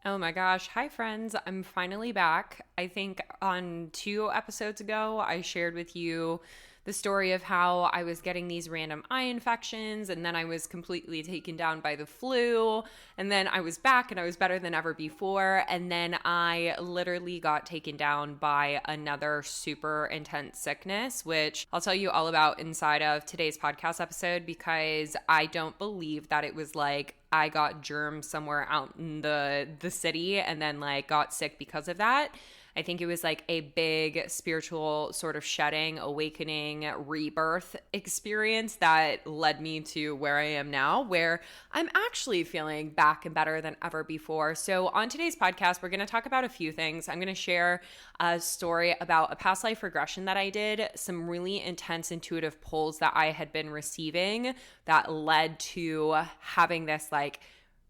Oh my gosh. Hi, friends. I'm finally back. I think on 2 episodes ago, I shared with you the story of how I was getting these random eye infections, and then I was completely taken down by the flu. And then I was back and I was better than ever before. And then I literally got taken down by another super intense sickness, which I'll tell you all about inside of today's podcast episode because I don't believe that it was like I got germs somewhere out in the city and then like got sick because of that. I think it was like a big spiritual sort of shedding, awakening, rebirth experience that led me to where I am now, where I'm actually feeling back and better than ever before. So on today's podcast, we're going to talk about a few things. I'm going to share a story about a past life regression that I did, some really intense intuitive pulls that I had been receiving that led to having this like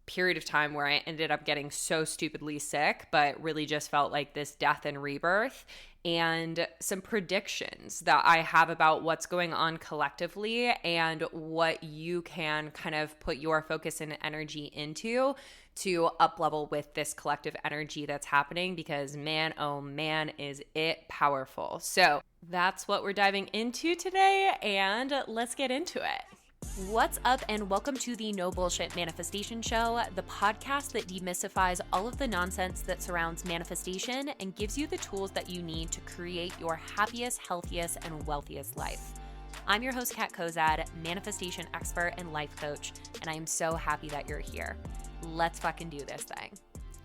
period of time where I ended up getting so stupidly sick, but really just felt like this death and rebirth, and some predictions that I have about what's going on collectively and what you can kind of put your focus and energy into to up level with this collective energy that's happening, because man, oh man, is it powerful. So that's what we're diving into today, and let's get into it. What's up, and welcome to the No Bullshit Manifestation Show, the podcast that demystifies all of the nonsense that surrounds manifestation and gives you the tools that you need to create your happiest, healthiest, and wealthiest life. I'm your host, Kat Kozad, manifestation expert and life coach, and I am so happy that you're here. Let's fucking do this thing.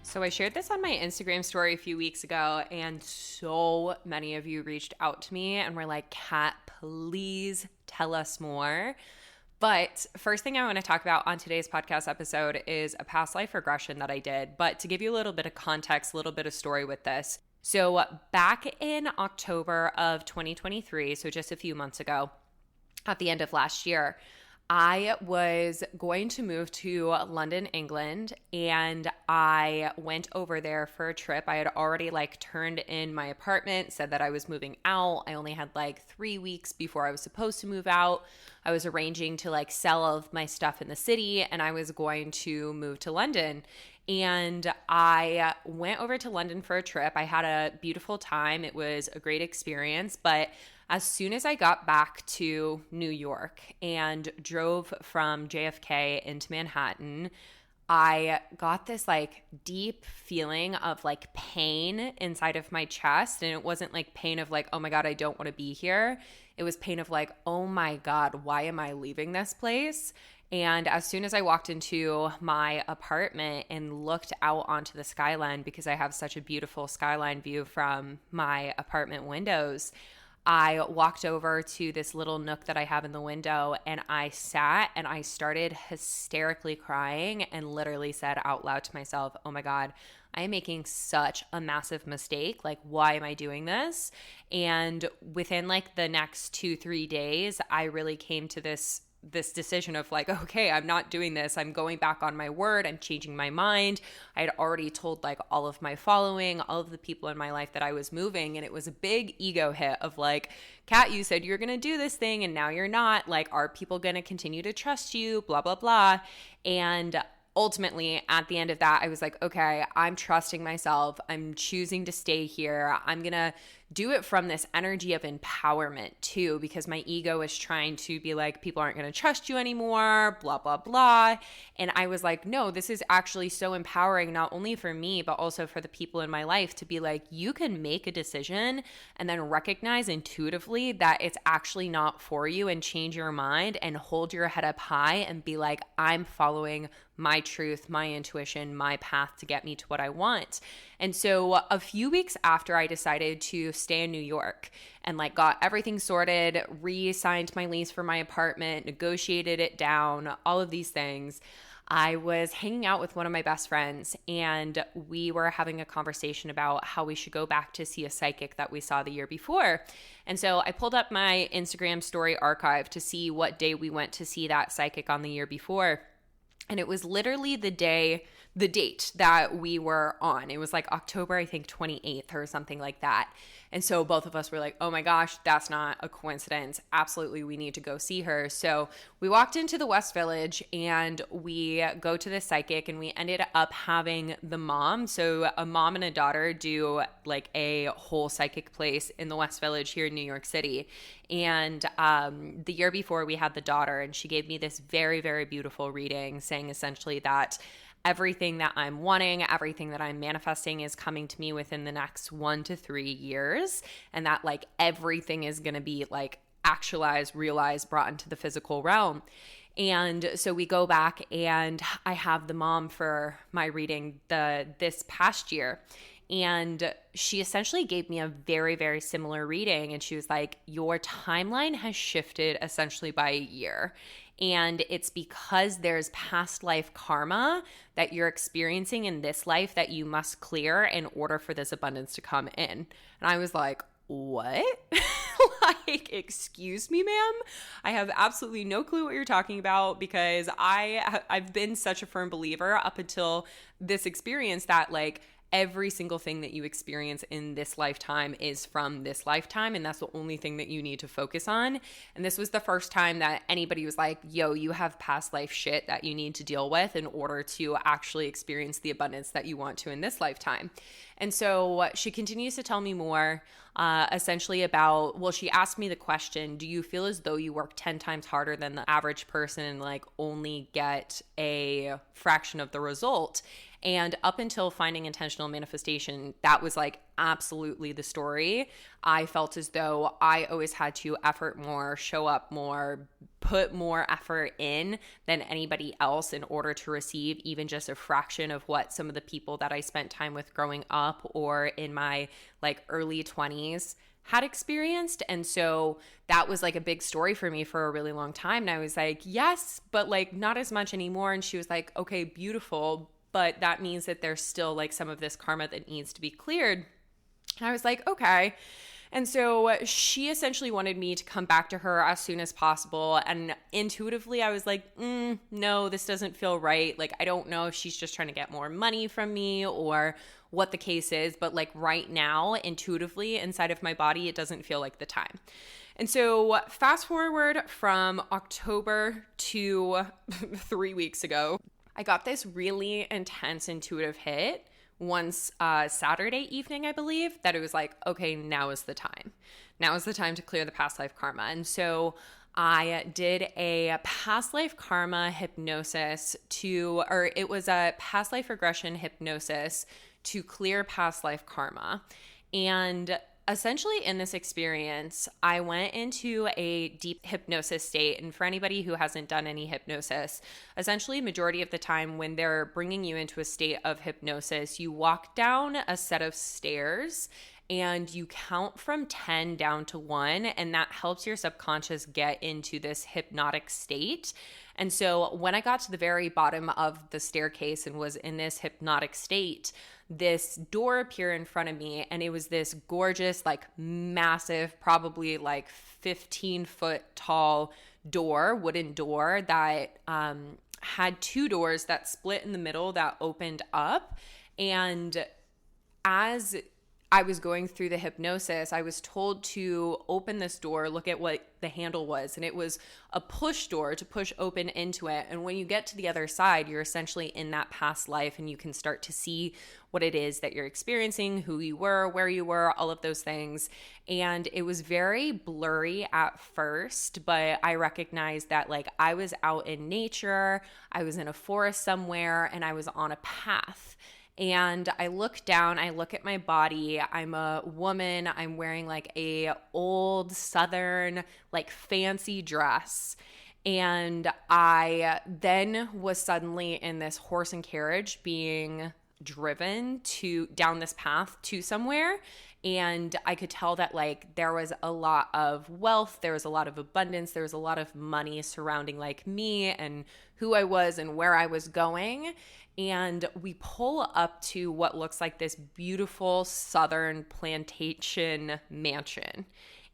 So I shared this on my Instagram story a few weeks ago, and so many of you reached out to me and were like, Kat, please tell us more. But first thing I want to talk about on today's podcast episode is a past life regression that I did. But to give you a little bit of context, a little bit of story with this. So back in October of 2023, so just a few months ago, at the end of last year, I was going to move to London, England, and I went over there for a trip. I had already like turned in my apartment, said that I was moving out. I only had like 3 weeks before I was supposed to move out. I was arranging to like sell all of my stuff in the city, and I was going to move to London. And I went over to London for a trip. I had a beautiful time. It was a great experience, but as soon as I got back to New York and drove from JFK into Manhattan, I got this like deep feeling of like pain inside of my chest. And it wasn't like pain of like, oh my God, I don't want to be here. It was pain of like, oh my God, why am I leaving this place? And as soon as I walked into my apartment and looked out onto the skyline, because I have such a beautiful skyline view from my apartment windows, I walked over to this little nook that I have in the window, and I sat and I started hysterically crying and literally said out loud to myself, oh my God, I am making such a massive mistake. Like, why am I doing this? And within like the next 2-3 days, I really came to this decision of like, okay, I'm not doing this. I'm going back on my word. I'm changing my mind. I had already told like all of my following, all of the people in my life that I was moving. And it was a big ego hit of like, Kat, you said you're going to do this thing and now you're not. Like, are people going to continue to trust you? Blah, blah, blah. And ultimately, at the end of that, I was like, okay, I'm trusting myself. I'm choosing to stay here. I'm going to do it from this energy of empowerment too, because my ego is trying to be like, people aren't going to trust you anymore, blah, blah, blah. And I was like, no, this is actually so empowering, not only for me, but also for the people in my life to be like, you can make a decision and then recognize intuitively that it's actually not for you and change your mind and hold your head up high and be like, I'm following my truth, my intuition, my path to get me to what I want. And so a few weeks after I decided to stay in New York and like got everything sorted, re-signed my lease for my apartment, negotiated it down, all of these things, I was hanging out with one of my best friends, and we were having a conversation about how we should go back to see a psychic that we saw the year before. And so I pulled up my Instagram story archive to see what day we went to see that psychic on the year before. And it was literally the day the date that we were on. It was like October, I think 28th or something like that. And so both of us were like, oh my gosh, that's not a coincidence. Absolutely, we need to go see her. So we walked into the West Village and we go to the psychic, and we ended up having the mom. So a mom and a daughter do like a whole psychic place in the West Village here in New York City. And the year before, we had the daughter, and she gave me this very, very beautiful reading saying essentially that everything that I'm wanting, everything that I'm manifesting is coming to me within the next 1 to 3 years. And that like everything is going to be like actualized, realized, brought into the physical realm. And so we go back, and I have the mom for my reading this past year. And she essentially gave me a very, very similar reading. And she was like, your timeline has shifted essentially by a year. And it's because there's past life karma that you're experiencing in this life that you must clear in order for this abundance to come in. And I was like, what? Like, excuse me, ma'am? I have absolutely no clue what you're talking about, because I've been such a firm believer up until this experience that like every single thing that you experience in this lifetime is from this lifetime, and that's the only thing that you need to focus on. And this was the first time that anybody was like, yo, you have past life shit that you need to deal with in order to actually experience the abundance that you want to in this lifetime. And so she continues to tell me more, essentially about, well, she asked me the question, do you feel as though you work 10 times harder than the average person and like only get a fraction of the result? And up until finding intentional manifestation, that was like absolutely the story. I felt as though I always had to effort more, show up more, put more effort in than anybody else in order to receive even just a fraction of what some of the people that I spent time with growing up or in my like early 20s had experienced. And so that was like a big story for me for a really long time. And I was like, yes, but like not as much anymore. And she was like, okay, beautiful. But that means that there's still like some of this karma that needs to be cleared. And I was like, okay. And so she essentially wanted me to come back to her as soon as possible. And intuitively, I was like, no, this doesn't feel right. Like, I don't know if she's just trying to get more money from me or what the case is. But like right now, intuitively inside of my body, it doesn't feel like the time. And so fast forward from October to 3 weeks ago, I got this really intense intuitive hit once Saturday evening, I believe, that it was like, okay, now is the time. Now is the time to clear the past life karma. And so I did a past life karma hypnosis it was a past life regression hypnosis to clear past life karma. And essentially in this experience, I went into a deep hypnosis state. And for anybody who hasn't done any hypnosis, essentially majority of the time when they're bringing you into a state of hypnosis, you walk down a set of stairs and you count from 10 down to 1, and that helps your subconscious get into this hypnotic state. And so when I got to the very bottom of the staircase and was in this hypnotic state, this door appeared in front of me, and it was this gorgeous, like massive, probably like 15-foot tall door, wooden door that had 2 doors that split in the middle that opened up. And as I was going through the hypnosis, I was told to open this door, look at what the handle was. And it was a push door to push open into it. And when you get to the other side, you're essentially in that past life, and you can start to see what it is that you're experiencing, who you were, where you were, all of those things. And it was very blurry at first, but I recognized that like I was out in nature, I was in a forest somewhere, and I was on a path. And I look down, I look at my body. I'm a woman. I'm wearing like a old Southern, like fancy dress. And I then was suddenly in this horse and carriage being driven down this path to somewhere. And I could tell that like there was a lot of wealth, there was a lot of abundance, there was a lot of money surrounding like me and who I was and where I was going. And we pull up to what looks like this beautiful Southern plantation mansion.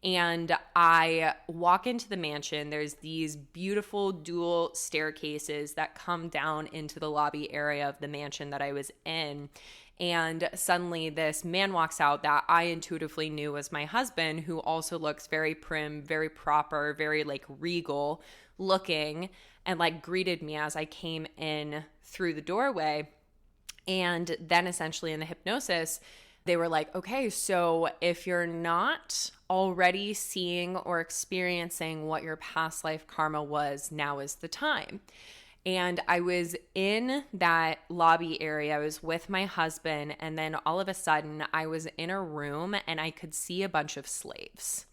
And I walk into the mansion. There's these beautiful dual staircases that come down into the lobby area of the mansion that I was in. And suddenly this man walks out that I intuitively knew was my husband, who also looks very prim, very proper, very like regal looking, and like greeted me as I came in through the doorway. And then essentially in the hypnosis, they were like, okay, so if you're not already seeing or experiencing what your past life karma was, now is the time. And I was in that lobby area. I was with my husband. And then all of a sudden, I was in a room and I could see a bunch of slaves.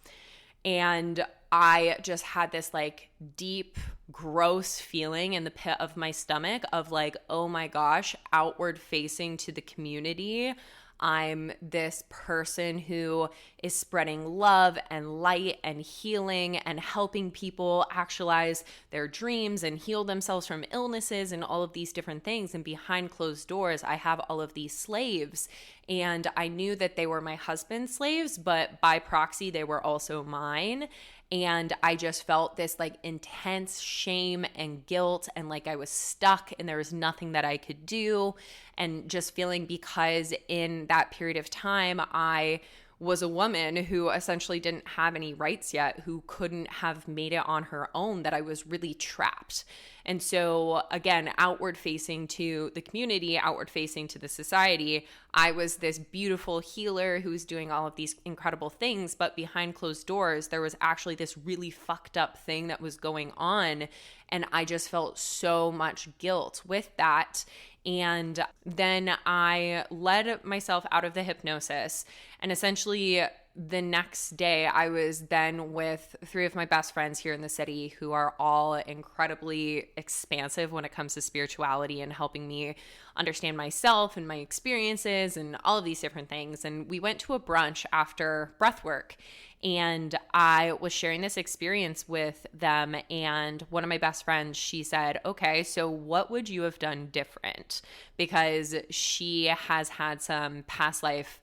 And I just had this like deep, gross feeling in the pit of my stomach of like, oh my gosh, outward facing to the community. I'm this person who is spreading love and light and healing and helping people actualize their dreams and heal themselves from illnesses and all of these different things. And behind closed doors, I have all of these slaves. And I knew that they were my husband's slaves, but by proxy, they were also mine. And I just felt this like intense shame and guilt, and like I was stuck and there was nothing that I could do. And just feeling, because in that period of time, I was a woman who essentially didn't have any rights yet, who couldn't have made it on her own, that I was really trapped. And so again, outward facing to the community, outward facing to the society, I was this beautiful healer who was doing all of these incredible things, but behind closed doors, there was actually this really fucked up thing that was going on. And I just felt so much guilt with that. And then I led myself out of the hypnosis, and essentially the next day I was then with 3 of my best friends here in the city who are all incredibly expansive when it comes to spirituality and helping me understand myself and my experiences and all of these different things. And we went to a brunch after breathwork, and I was sharing this experience with them. And one of my best friends, she said, okay, so what would you have done different? Because she has had some past life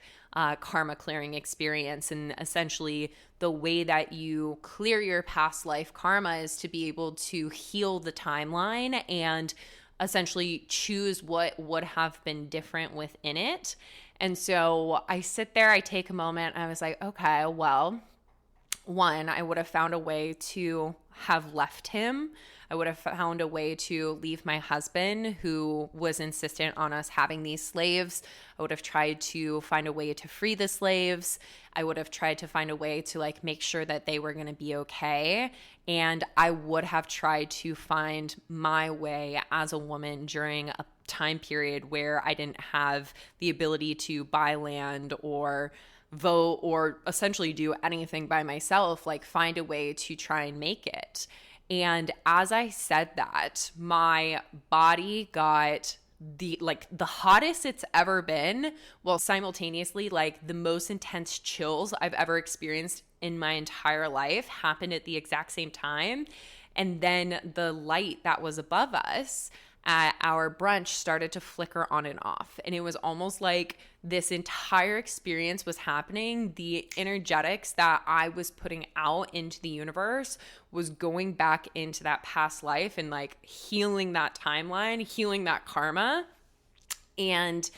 karma clearing experience. And essentially the way that you clear your past life karma is to be able to heal the timeline and essentially choose what would have been different within it. And so I sit there, I take a moment, and I was like, okay, well, one, I would have found a way to have left him. I would have found a way to leave my husband, who was insistent on us having these slaves. I would have tried to find a way to free the slaves. I would have tried to find a way to like make sure that they were going to be okay. And I would have tried to find my way as a woman during a time period where I didn't have the ability to buy land or vote or essentially do anything by myself, like find a way to try and make it. And as I said that, my body got the hottest it's ever been, while simultaneously like the most intense chills I've ever experienced in my entire life happened at the exact same time. And then the light that was above us at our brunch started to flicker on and off. And it was almost like this entire experience was happening. The energetics that I was putting out into the universe was going back into that past life and like healing that timeline, healing that karma. And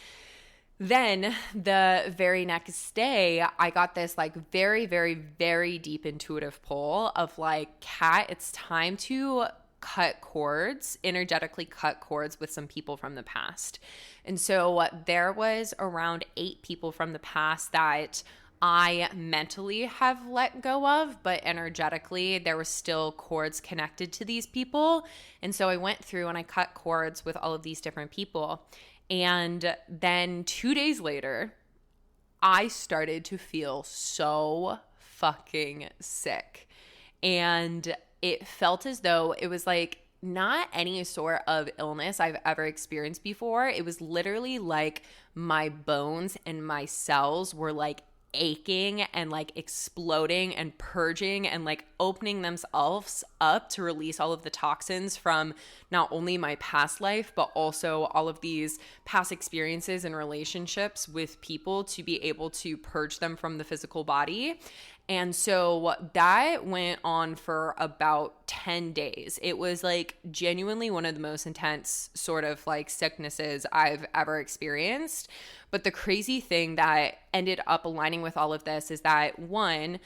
then the very next day, I got this like very, very, very deep intuitive pull of like, Kat, it's time to cut cords, energetically cut cords with some people from the past. And so there was around 8 people from the past that I mentally have let go of, but energetically there were still cords connected to these people. And so I went through and I cut cords with all of these different people. And then 2 days later, I started to feel so fucking sick. And it felt as though it was like not any sort of illness I've ever experienced before. It was literally like my bones and my cells were like aching and like exploding and purging and like opening themselves up to release all of the toxins from not only my past life, but also all of these past experiences and relationships with people, to be able to purge them from the physical body. And so that went on for about 10 days. It was like genuinely one of the most intense sort of like sicknesses I've ever experienced. But the crazy thing that ended up aligning with all of this is that, one,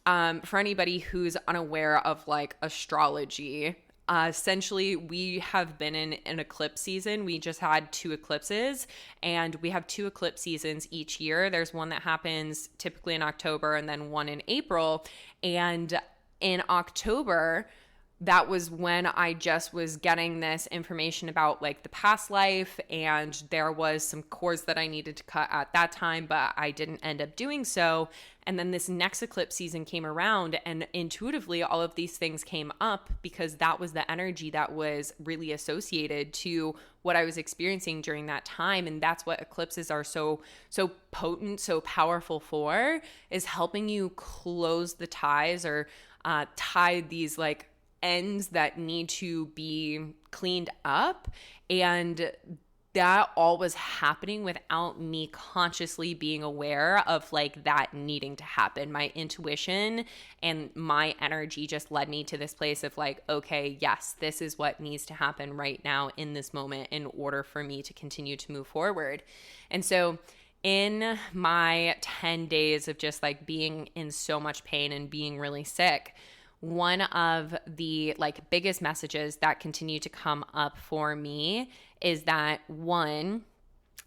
for anybody who's unaware of like astrology, essentially we have been in an eclipse season. We just had 2 eclipses, and we have 2 eclipse seasons each year. There's one that happens typically in October and then one in April. And in October, that was when I just was getting this information about like the past life, and there was some cords that I needed to cut at that time, but I didn't end up doing so. And then this next eclipse season came around, and intuitively all of these things came up because that was the energy that was really associated to what I was experiencing during that time. And that's what eclipses are so potent, so powerful for, is helping you close the ties or tie these like ends that need to be cleaned up. And that all was happening without me consciously being aware of like that needing to happen. My intuition and my energy just led me to this place of like, okay, yes, this is what needs to happen right now in this moment in order for me to continue to move forward. And so in my 10 days of just like being in so much pain and being really sick, one of the like biggest messages that continue to come up for me is that, one,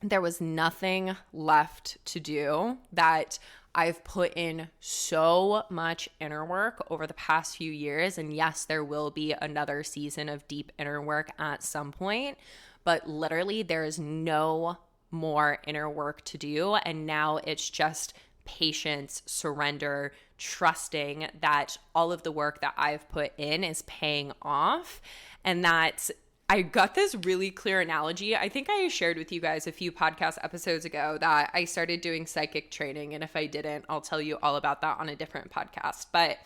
there was nothing left to do, that I've put in so much inner work over the past few years. And yes, there will be another season of deep inner work at some point, but literally there is no more inner work to do. And now it's just patience, surrender, trusting that all of the work that I've put in is paying off. And that I got this really clear analogy. I think I shared with you guys a few podcast episodes ago that I started doing psychic training. And if I didn't, I'll tell you all about that on a different podcast. But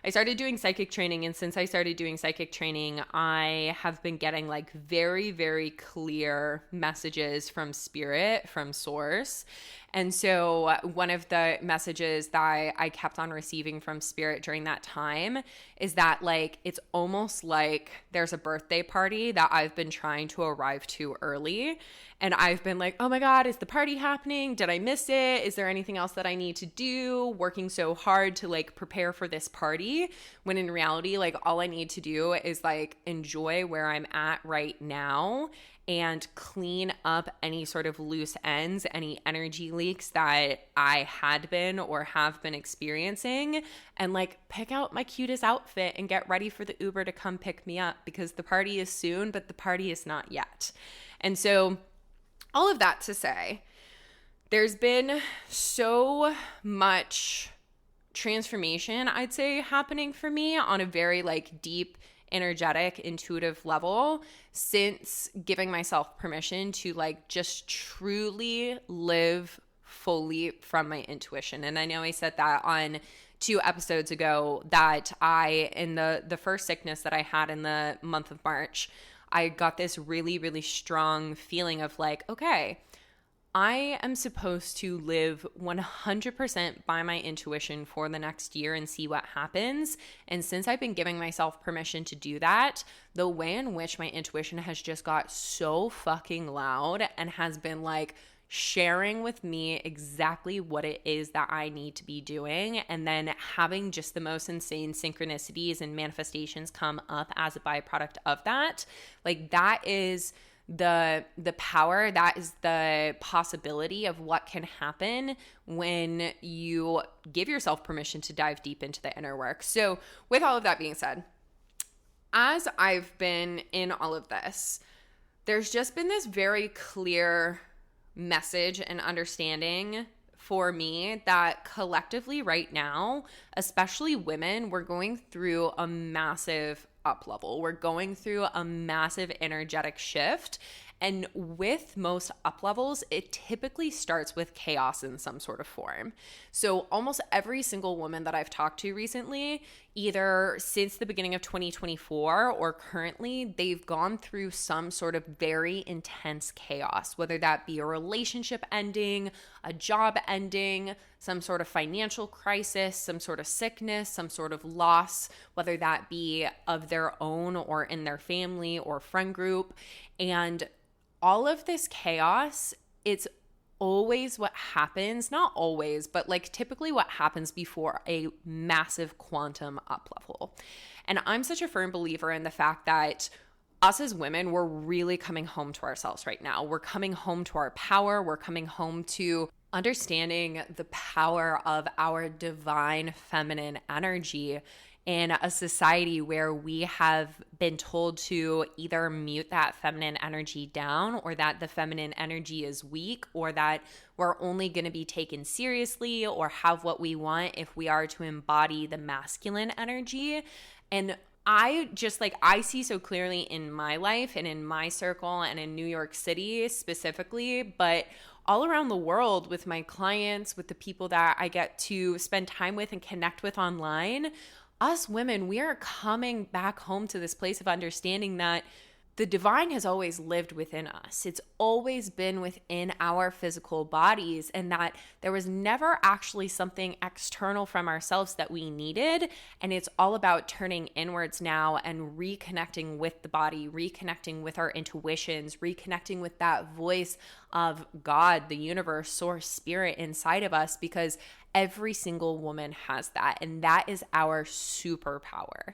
I started doing psychic training, and since I started doing psychic training, I have been getting like very, very clear messages from spirit, from source. And so one of the messages that I kept on receiving from spirit during that time is that like, it's almost like there's a birthday party that I've been trying to arrive to early. And I've been like, oh my God, is the party happening? Did I miss it? Is there anything else that I need to do? Working so hard to like prepare for this party, when in reality, like all I need to do is like enjoy where I'm at right now and clean up any sort of loose ends, any energy leaks that I had been or have been experiencing, and like pick out my cutest outfit and get ready for the Uber to come pick me up, because the party is soon, but the party is not yet. And so all of that to say, there's been so much transformation, I'd say, happening for me on a very like deep, energetic, intuitive level since giving myself permission to like just truly live fully from my intuition. And I know I said that on 2 episodes ago, that in the first sickness that I had in the month of March, I got this really, really strong feeling of like, okay, I am supposed to live 100% by my intuition for the next year and see what happens. And since I've been giving myself permission to do that, the way in which my intuition has just got so fucking loud and has been like sharing with me exactly what it is that I need to be doing, and then having just the most insane synchronicities and manifestations come up as a byproduct of that, like that is the power, that is the possibility of what can happen when you give yourself permission to dive deep into the inner work. So with all of that being said, as I've been in all of this, there's just been this very clear message and understanding for me that collectively right now, especially women, we're going through a massive up level. We're going through a massive energetic shift. And with most up levels, it typically starts with chaos in some sort of form. So almost every single woman that I've talked to recently, either since the beginning of 2024 or currently, they've gone through some sort of very intense chaos, whether that be a relationship ending, a job ending, some sort of financial crisis, some sort of sickness, some sort of loss, whether that be of their own or in their family or friend group. And all of this chaos, it's always what happens, not always, but like typically what happens before a massive quantum up level. And I'm such a firm believer in the fact that us as women, we're really coming home to ourselves right now. We're coming home to our power. We're coming home to understanding the power of our divine feminine energy in a society where we have been told to either mute that feminine energy down, or that the feminine energy is weak, or that we're only going to be taken seriously or have what we want if we are to embody the masculine energy. And I see so clearly in my life and in my circle and in New York City specifically, but all around the world with my clients, with the people that I get to spend time with and connect with online, us women, we are coming back home to this place of understanding that the divine has always lived within us. It's always been within our physical bodies, and that there was never actually something external from ourselves that we needed. And it's all about turning inwards now and reconnecting with the body, reconnecting with our intuitions, reconnecting with that voice of God, the universe, source, spirit inside of us, because every single woman has that, and that is our superpower.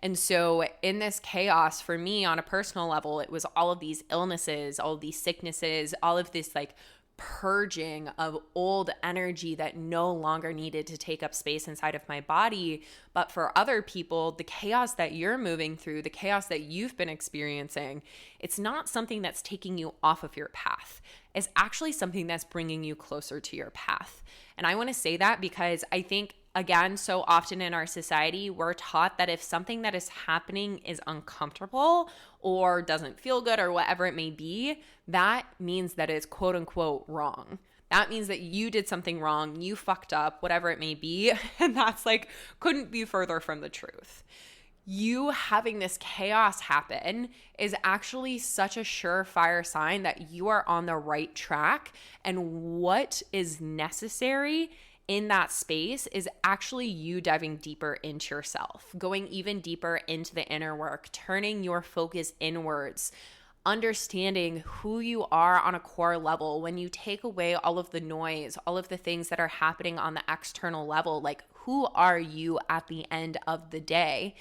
And so in this chaos, for me on a personal level, it was all of these illnesses, all of these sicknesses, all of this like purging of old energy that no longer needed to take up space inside of my body. But for other people, the chaos that you're moving through, the chaos that you've been experiencing, it's not something that's taking you off of your path. It's actually something that's bringing you closer to your path. And I want to say that because I think, again, so often in our society, we're taught that if something that is happening is uncomfortable or doesn't feel good or whatever it may be, that means that it's quote unquote wrong. That means that you did something wrong, you fucked up, whatever it may be. And that's like, couldn't be further from the truth. You having this chaos happen is actually such a surefire sign that you are on the right track. And what is necessary in that space is actually you diving deeper into yourself, going even deeper into the inner work, turning your focus inwards, understanding who you are on a core level. When you take away all of the noise, all of the things that are happening on the external level, like who are you at the end of the day?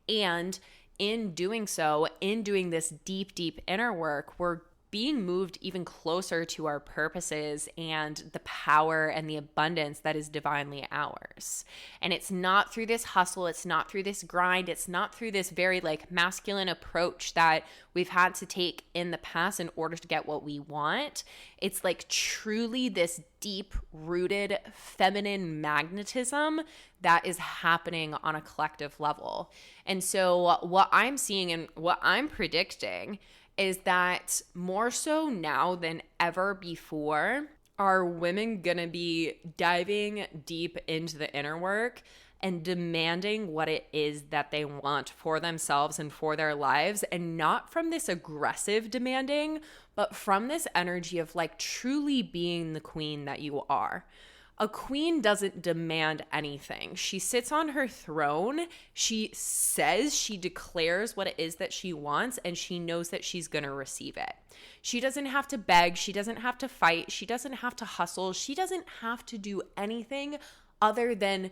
And in doing so, in doing this deep, deep inner work, we're being moved even closer to our purposes and the power and the abundance that is divinely ours. And it's not through this hustle, it's not through this grind, it's not through this very like masculine approach that we've had to take in the past in order to get what we want. It's like truly this deep rooted feminine magnetism that is happening on a collective level. And so what I'm seeing and what I'm predicting is that more so now than ever before, are women gonna be diving deep into the inner work and demanding what it is that they want for themselves and for their lives, and not from this aggressive demanding, but from this energy of like truly being the queen that you are. A queen doesn't demand anything. She sits on her throne. She says, she declares what it is that she wants, and she knows that she's going to receive it. She doesn't have to beg. She doesn't have to fight. She doesn't have to hustle. She doesn't have to do anything other than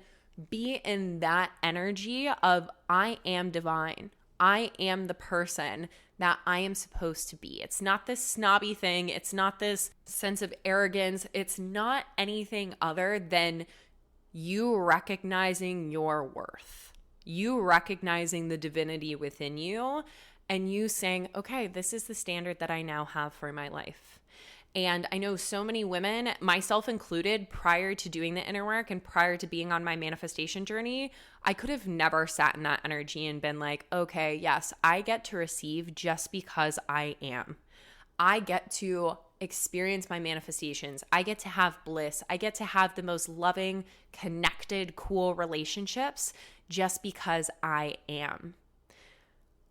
be in that energy of, I am divine. I am the person that I am supposed to be. It's not this snobby thing. It's not this sense of arrogance. It's not anything other than you recognizing your worth, you recognizing the divinity within you, and you saying, okay, this is the standard that I now have for my life. And I know so many women, myself included, prior to doing the inner work and prior to being on my manifestation journey, I could have never sat in that energy and been like, okay, yes, I get to receive just because I am. I get to experience my manifestations. I get to have bliss. I get to have the most loving, connected, cool relationships just because I am.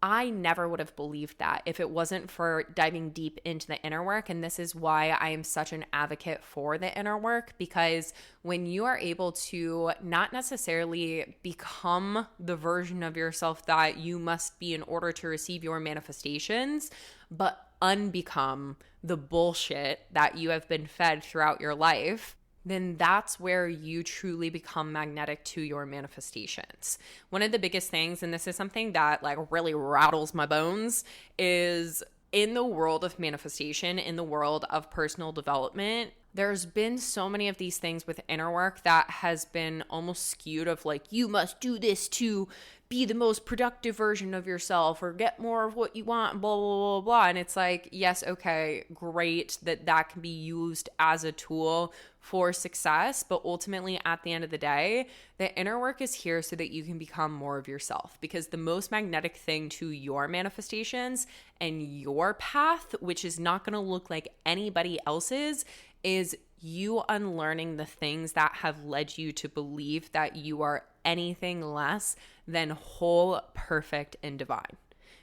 I never would have believed that if it wasn't for diving deep into the inner work. And this is why I am such an advocate for the inner work, because when you are able to not necessarily become the version of yourself that you must be in order to receive your manifestations, but unbecome the bullshit that you have been fed throughout your life, then that's where you truly become magnetic to your manifestations. One of the biggest things, and this is something that like really rattles my bones, is in the world of manifestation, in the world of personal development, there's been so many of these things with inner work that has been almost skewed of like, you must do this to be the most productive version of yourself or get more of what you want, blah, blah, blah, blah. And it's like, yes, okay, great that can be used as a tool for success. But ultimately, at the end of the day, the inner work is here so that you can become more of yourself, because the most magnetic thing to your manifestations and your path, which is not going to look like anybody else's, is you unlearning the things that have led you to believe that you are anything less than whole, perfect, and divine.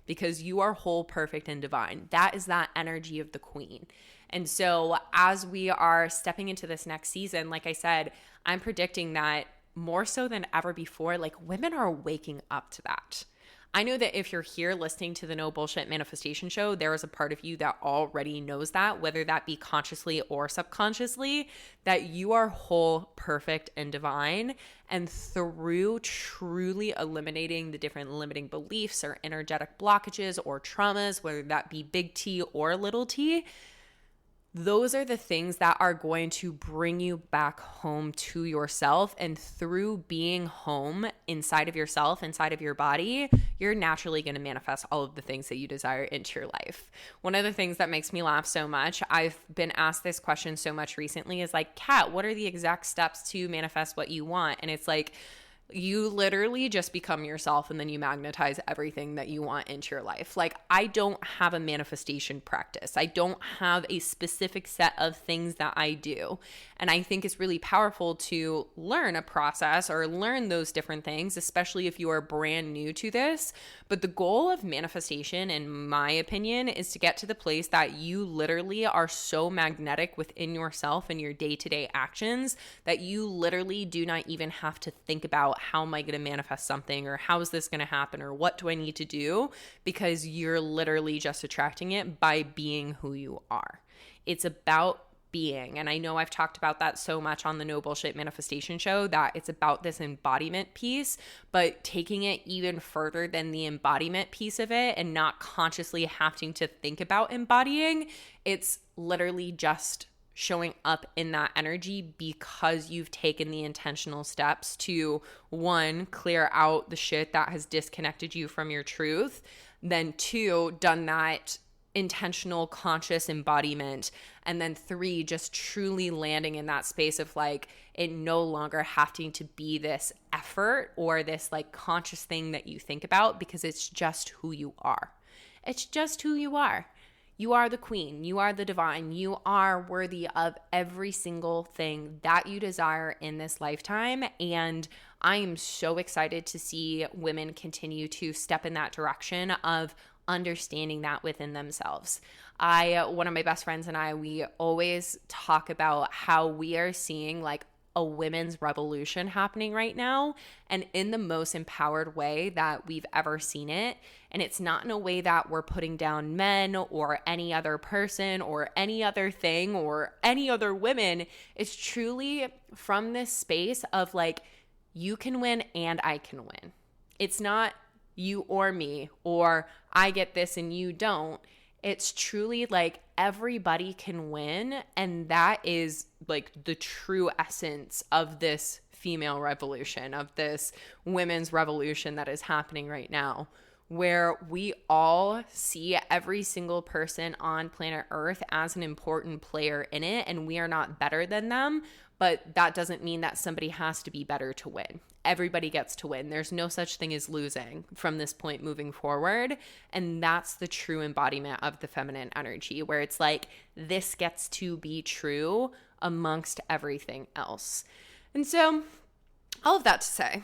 Because you are whole, perfect, and divine. That is that energy of the queen. And so as we are stepping into this next season, like I said, I'm predicting that more so than ever before, like women are waking up to that. I know that if you're here listening to the No Bullshit Manifestation Show, there is a part of you that already knows that, whether that be consciously or subconsciously, that you are whole, perfect, and divine. And through truly eliminating the different limiting beliefs or energetic blockages or traumas, whether that be big T or little t, those are the things that are going to bring you back home to yourself. And through being home inside of yourself, inside of your body, you're naturally going to manifest all of the things that you desire into your life. One of the things that makes me laugh so much, I've been asked this question so much recently, is like, Kat, what are the exact steps to manifest what you want? And it's like, you literally just become yourself and then you magnetize everything that you want into your life. Like, I don't have a manifestation practice. I don't have a specific set of things that I do. And I think it's really powerful to learn a process or learn those different things, especially if you are brand new to this. But the goal of manifestation, in my opinion, is to get to the place that you literally are so magnetic within yourself and your day-to-day actions that you literally do not even have to think about, how am I going to manifest something, or how is this going to happen, or what do I need to do, because you're literally just attracting it by being who you are. It's about being. And I know I've talked about that so much on the No Bullshit Manifestation Show, that it's about this embodiment piece, but taking it even further than the embodiment piece of it and not consciously having to think about embodying. It's literally just showing up in that energy because you've taken the intentional steps to, one, clear out the shit that has disconnected you from your truth, then two, done that intentional conscious embodiment, and then three, just truly landing in that space of like it no longer having to be this effort or this like conscious thing that you think about, because it's just who you are. It's just who you are. You are the queen. You are the divine. You are worthy of every single thing that you desire in this lifetime. And I am so excited to see women continue to step in that direction of understanding that within themselves. One of my best friends and I, we always talk about how we are seeing like a women's revolution happening right now, and in the most empowered way that we've ever seen it. And it's not in a way that we're putting down men or any other person or any other thing or any other women. It's truly from this space of like, you can win and I can win. It's not you or me, or I get this and you don't. It's truly like everybody can win. And that is like the true essence of this female revolution, of this women's revolution that is happening right now. where we all see every single person on planet Earth as an important player in it, and we are not better than them, but that doesn't mean that somebody has to be better to win. Everybody gets to win. There's no such thing as losing from this point moving forward, and that's the true embodiment of the feminine energy, where it's like this gets to be true amongst everything else. And so all of that to say,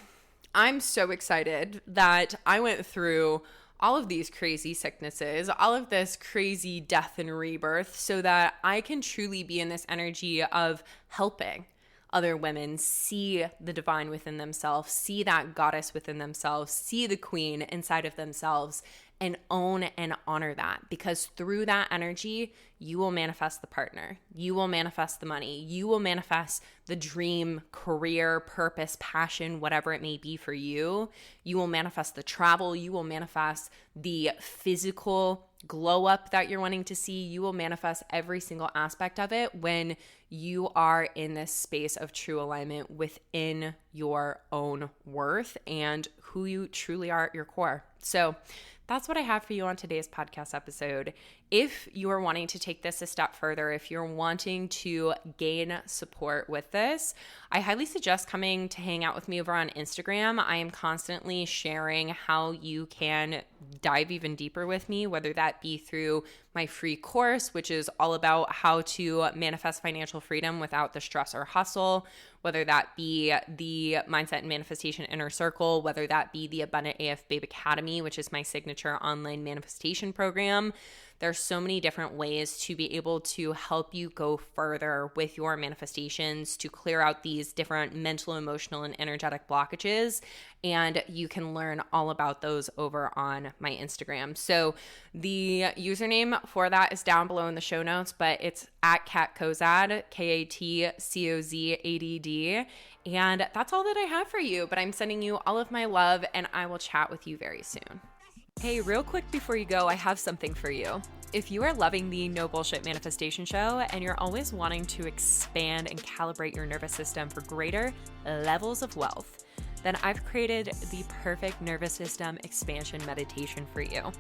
I'm so excited that I went through all of these crazy sicknesses, all of this crazy death and rebirth, so that I can truly be in this energy of helping other women see the divine within themselves, see that goddess within themselves, see the queen inside of themselves, and own and honor that. Because through that energy, you will manifest the partner, you will manifest the money, you will manifest the dream, career, purpose, passion, whatever it may be for you. You will manifest the travel, you will manifest the physical glow up that you're wanting to see. You will manifest every single aspect of it when you are in this space of true alignment within your own worth and who you truly are at your core. So that's what I have for you on today's podcast episode. If you are wanting to take this a step further, if you're wanting to gain support with this, I highly suggest coming to hang out with me over on Instagram. I am constantly sharing how you can dive even deeper with me, whether that be through my free course, which is all about how to manifest financial freedom without the stress or hustle, whether that be the Mindset and Manifestation Inner Circle, whether that be the Abundant AF Babe Academy, which is my signature online manifestation program. There's so many different ways to be able to help you go further with your manifestations, to clear out these different mental, emotional, and energetic blockages. And you can learn all about those over on my Instagram. So the username for that is down below in the show notes, but it's at Kat Kozad, KatCozadd. And that's all that I have for you, but I'm sending you all of my love, and I will chat with you very soon. Hey, real quick before you go, I have something for you. If you are loving the No Bullshit Manifestation Show and you're always wanting to expand and calibrate your nervous system for greater levels of wealth, then I've created the perfect nervous system expansion meditation for you.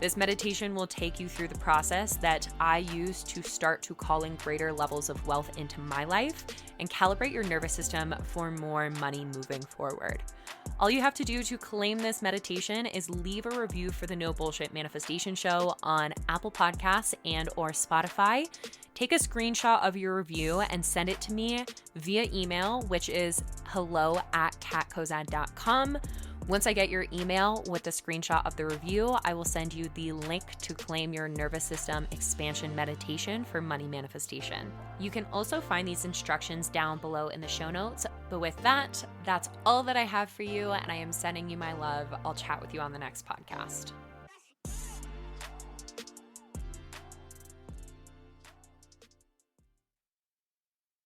This meditation will take you through the process that I use to start to call in greater levels of wealth into my life and calibrate your nervous system for more money moving forward. All you have to do to claim this meditation is leave a review for the No Bullshit Manifestation Show on Apple Podcasts and or Spotify. Take a screenshot of your review and send it to me via email, which is hello@katkozad.com. Once I get your email with the screenshot of the review, I will send you the link to claim your nervous system expansion meditation for money manifestation. You can also find these instructions down below in the show notes. But with that, that's all that I have for you, and I am sending you my love. I'll chat with you on the next podcast.